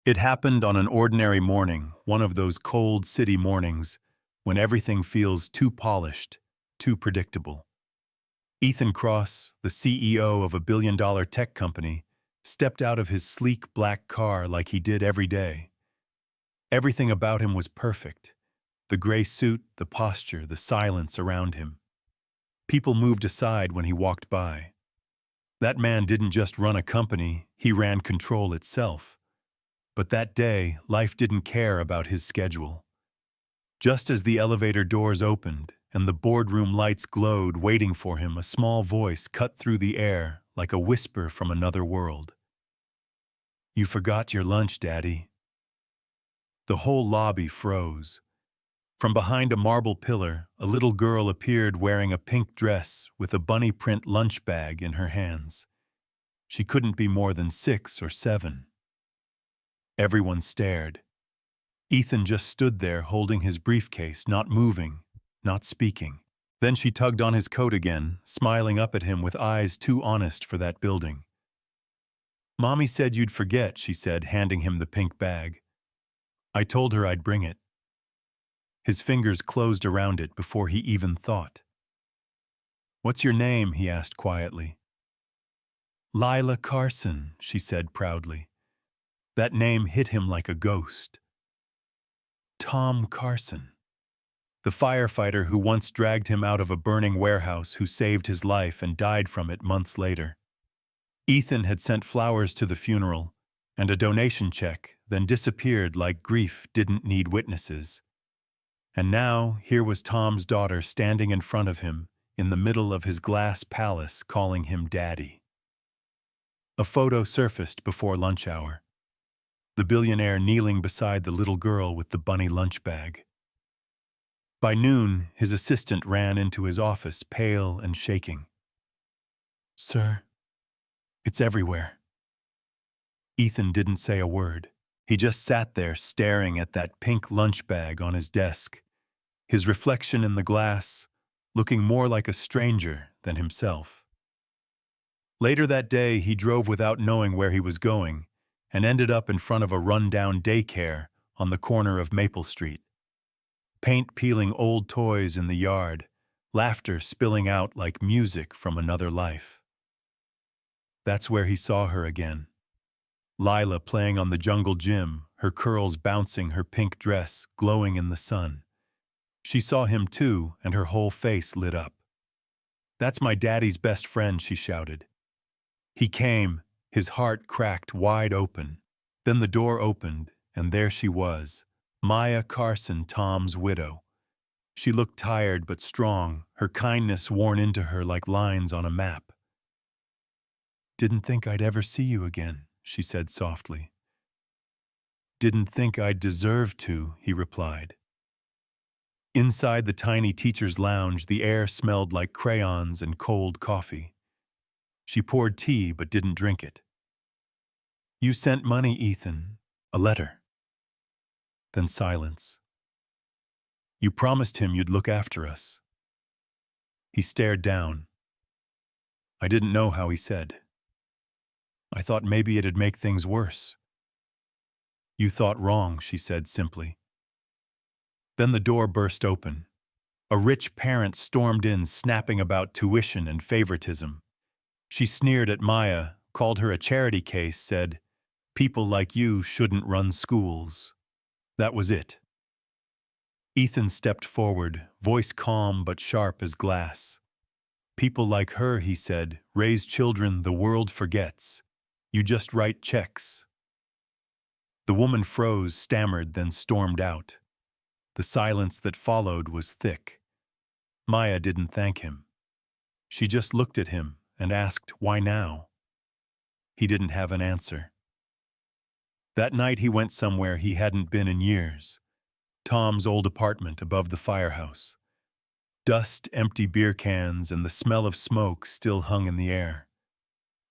It happened on an ordinary morning, one of those cold city mornings when everything feels too polished, too predictable. Ethan Cross, the CEO of a billion-dollar tech company, stepped out of his sleek black car like he did every day. Everything about him was perfect. The gray suit, the posture, the silence around him. People moved aside when he walked by. That man didn't just run a company, he ran control itself. But that day, life didn't care about his schedule. Just as the elevator doors opened and the boardroom lights glowed waiting for him, a small voice cut through the air like a whisper from another world. "You forgot your lunch, Daddy." The whole lobby froze. From behind a marble pillar, a little girl appeared wearing a pink dress with a bunny print lunch bag in her hands. She couldn't be more than 6 or 7. Everyone stared. Ethan just stood there holding his briefcase, not moving, not speaking. Then she tugged on his coat again, smiling up at him with eyes too honest for that building. "Mommy said you'd forget," she said, handing him the pink bag. "I told her I'd bring it." His fingers closed around it before he even thought. "What's your name?" he asked quietly. "Lila Carson," she said proudly. That name hit him like a ghost. Tom Carson. The firefighter who once dragged him out of a burning warehouse, who saved his life and died from it months later. Ethan had sent flowers to the funeral and a donation check, then disappeared like grief didn't need witnesses. And now, here was Tom's daughter standing in front of him, in the middle of his glass palace, calling him Daddy. A photo surfaced before lunch hour. The billionaire kneeling beside the little girl with the bunny lunch bag. By noon, his assistant ran into his office, pale and shaking. "Sir, it's everywhere." Ethan didn't say a word. He just sat there staring at that pink lunch bag on his desk, his reflection in the glass, looking more like a stranger than himself. Later that day, he drove without knowing where he was going and ended up in front of a run-down daycare on the corner of Maple Street. Paint peeling old toys in the yard, laughter spilling out like music from another life. That's where he saw her again. Lila playing on the jungle gym, her curls bouncing, her pink dress glowing in the sun. She saw him too, and her whole face lit up. "That's my daddy's best friend," she shouted. He came, his heart cracked wide open. Then the door opened, and there she was, Maya Carson, Tom's widow. She looked tired but strong, her kindness worn into her like lines on a map. "Didn't think I'd ever see you again," she said softly. "Didn't think I'd deserve to," he replied. Inside the tiny teacher's lounge, the air smelled like crayons and cold coffee. She poured tea but didn't drink it. "You sent money, Ethan. A letter." Then silence. "You promised him you'd look after us." He stared down. "I didn't know how," he said. "I thought maybe it'd make things worse." "You thought wrong," she said simply. Then the door burst open. A rich parent stormed in, snapping about tuition and favoritism. She sneered at Maya, called her a charity case, said, "People like you shouldn't run schools." That was it. Ethan stepped forward, voice calm but sharp as glass. "People like her," he said, "raise children the world forgets. You just write checks." The woman froze, stammered, then stormed out. The silence that followed was thick. Maya didn't thank him. She just looked at him and asked, "Why now?" He didn't have an answer. That night he went somewhere he hadn't been in years. Tom's old apartment above the firehouse. Dust, empty beer cans, and the smell of smoke still hung in the air.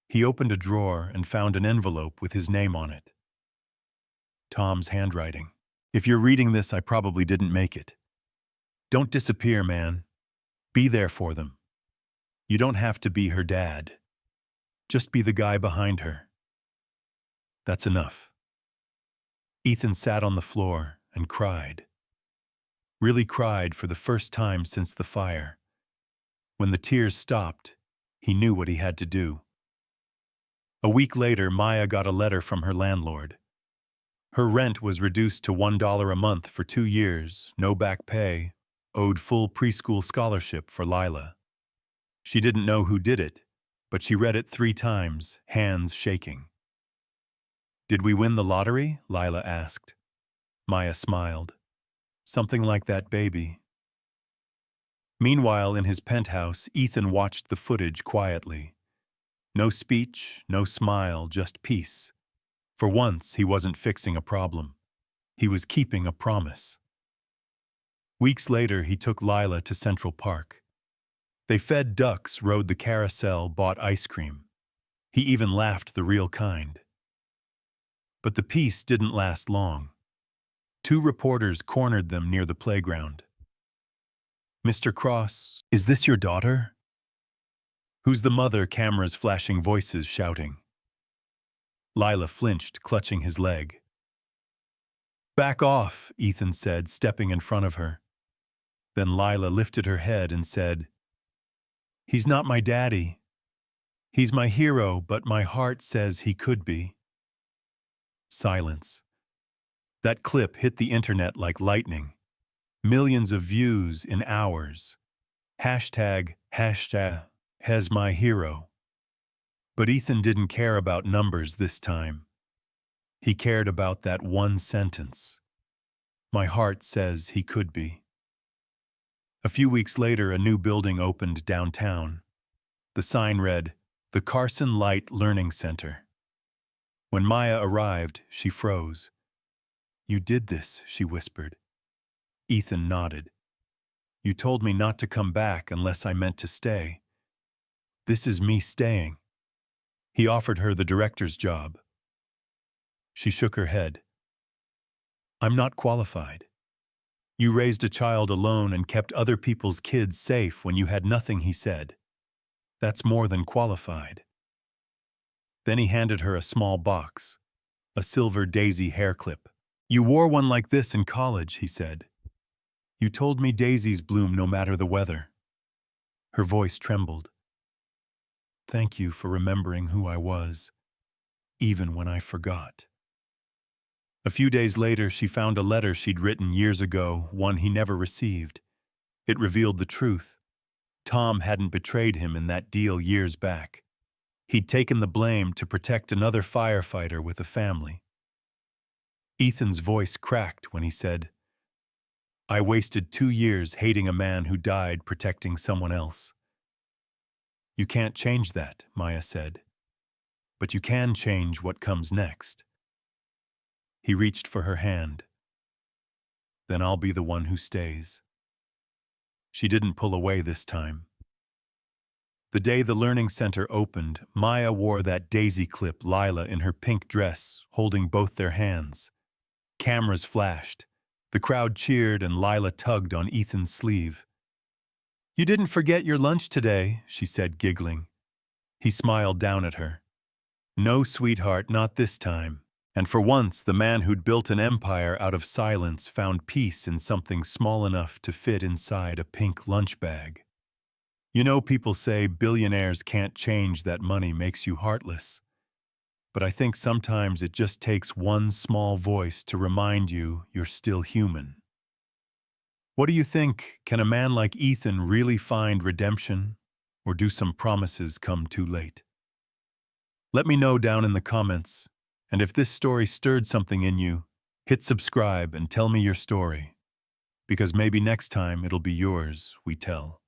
He opened a drawer and found an envelope with his name on it. Tom's handwriting. "If you're reading this, I probably didn't make it. Don't disappear, man. Be there for them. You don't have to be her dad. Just be the guy behind her. That's enough." Ethan sat on the floor and cried. Really cried for the first time since the fire. When the tears stopped, he knew what he had to do. A week later, Maya got a letter from her landlord. Her rent was reduced to $1 a month for 2 years, no back pay, owed full preschool scholarship for Lila. She didn't know who did it, but she read it 3 times, hands shaking. "Did we win the lottery?" Lila asked. Maya smiled. "Something like that, baby." Meanwhile, in his penthouse, Ethan watched the footage quietly. No speech, no smile, just peace. For once, he wasn't fixing a problem. He was keeping a promise. Weeks later, he took Lila to Central Park. They fed ducks, rode the carousel, bought ice cream. He even laughed the real kind. But the peace didn't last long. 2 reporters cornered them near the playground. "Mr. Cross, is this your daughter?" "Who's the mother?" Cameras flashing, voices shouting. Lila flinched, clutching his leg. "Back off," Ethan said, stepping in front of her. Then Lila lifted her head and said, "He's not my daddy. He's my hero, but my heart says he could be." Silence. That clip hit the internet like lightning. Millions of views in hours. Hashtag has my hero. But Ethan didn't care about numbers this time. He cared about that one sentence. My heart says he could be. A few weeks later, a new building opened downtown. The sign read, "The Carson Light Learning Center." When Maya arrived, she froze. "You did this," she whispered. Ethan nodded. "You told me not to come back unless I meant to stay. This is me staying." He offered her the director's job. She shook her head. "I'm not qualified. You raised a child alone and kept other people's kids safe when you had nothing," he said. "That's more than qualified." Then he handed her a small box, a silver daisy hair clip. "You wore one like this in college," he said. "You told me daisies bloom no matter the weather." Her voice trembled. "Thank you for remembering who I was, even when I forgot." A few days later, she found a letter she'd written years ago, one he never received. It revealed the truth. Tom hadn't betrayed him in that deal years back. He'd taken the blame to protect another firefighter with a family. Ethan's voice cracked when he said, "I wasted 2 years hating a man who died protecting someone else." "You can't change that," Maya said. "But you can change what comes next." He reached for her hand. "Then I'll be the one who stays." She didn't pull away this time. The day the learning center opened, Maya wore that daisy clip, Lila in her pink dress, holding both their hands. Cameras flashed. The crowd cheered and Lila tugged on Ethan's sleeve. "You didn't forget your lunch today," she said, giggling. He smiled down at her. "No, sweetheart, not this time." And for once, the man who'd built an empire out of silence found peace in something small enough to fit inside a pink lunch bag. You know, people say billionaires can't change that money makes you heartless. But I think sometimes it just takes one small voice to remind you you're still human. What do you think? Can a man like Ethan really find redemption? Or do some promises come too late? Let me know down in the comments. And if this story stirred something in you, hit subscribe and tell me your story. Because maybe next time it'll be yours we tell.